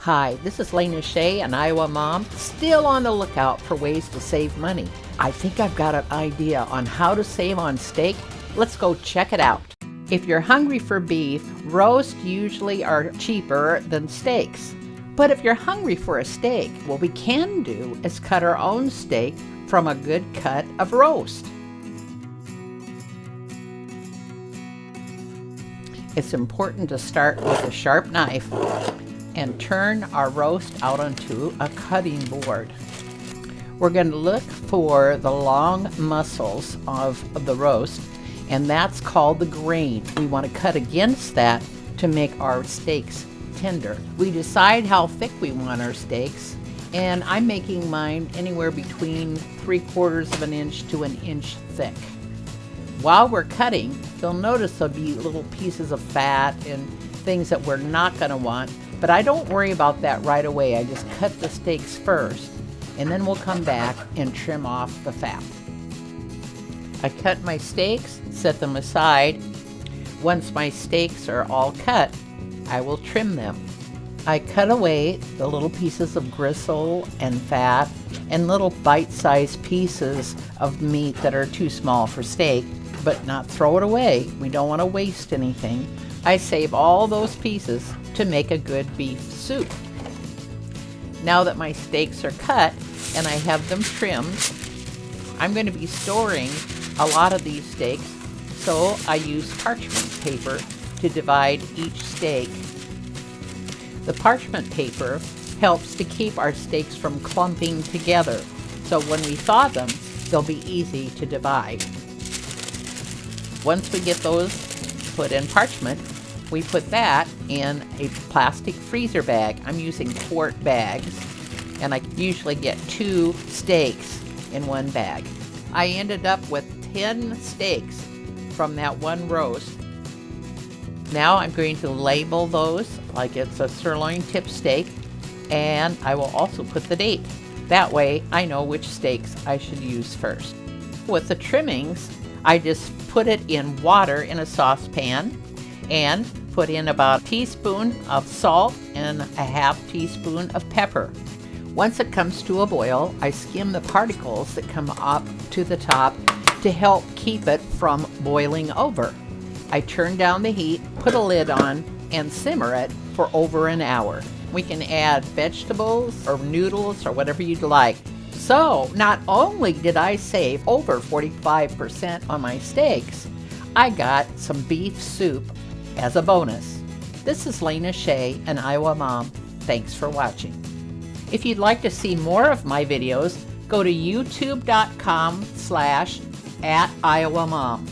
Hi, this is Lena Shea, an Iowa mom, still on the lookout for ways to save money. I think I've got an idea on how to save on steak. Let's go check it out. If you're hungry for beef, roasts usually are cheaper than steaks. But if you're hungry for a steak, what we can do is cut our own steak from a good cut of roast. It's important to start with a sharp knife and turn our roast out onto a cutting board. We're going to look for the long muscles of the roast, and that's called the grain. We want to cut against that to make our steaks tender. We decide how thick we want our steaks, and I'm making mine anywhere between 3/4 of an inch to an inch thick. While we're cutting, you'll notice there'll be little pieces of fat and things that we're not going to want, but I don't worry about that right away. I just cut the steaks first, and then we'll come back and trim off the fat. I cut my steaks, set them aside. Once my steaks are all cut, I will trim them. I cut away the little pieces of gristle and fat and little bite-sized pieces of meat that are too small for steak, but not throw it away. We don't want to waste anything. I save all those pieces to make a good beef soup. Now that my steaks are cut and I have them trimmed, I'm going to be storing a lot of these steaks, so I use parchment paper to divide each steak. The parchment paper helps to keep our steaks from clumping together, so when we thaw them, they'll be easy to divide. Once we get those put in parchment, we put that in a plastic freezer bag. I'm using quart bags, and I usually get 2 steaks in one bag. I ended up with 10 steaks from that one roast. Now I'm going to label those like it's a sirloin tip steak, and I will also put the date. That way I know which steaks I should use first. With the trimmings, I just put it in water in a saucepan and put in about a teaspoon of salt and a 1/2 teaspoon of pepper. Once it comes to a boil, I skim the particles that come up to the top to help keep it from boiling over. I turn down the heat, put a lid on, and simmer it for over an hour. We can add vegetables or noodles or whatever you'd like. So not only did I save over 45% on my steaks, I got some beef soup as a bonus. This is Lena Shea, an Iowa mom. Thanks for watching. If you'd like to see more of my videos, go to youtube.com/@iowamom.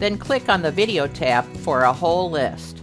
Then click on the video tab for a whole list.